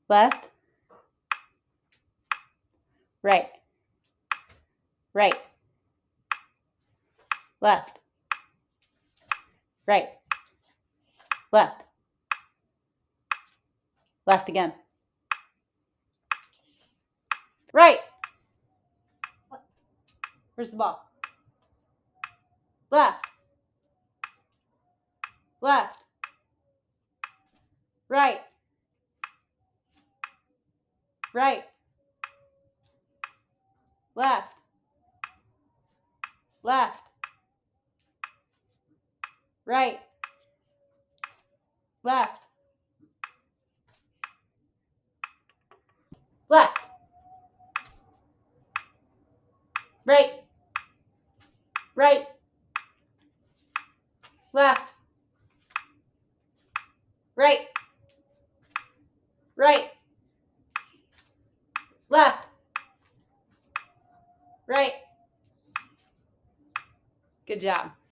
left, right, right, left, right, left, left again, right. Where's the ball? Left, left, right, right, left, left, right, left, left, right, right, left, right, right, left, right. Good job.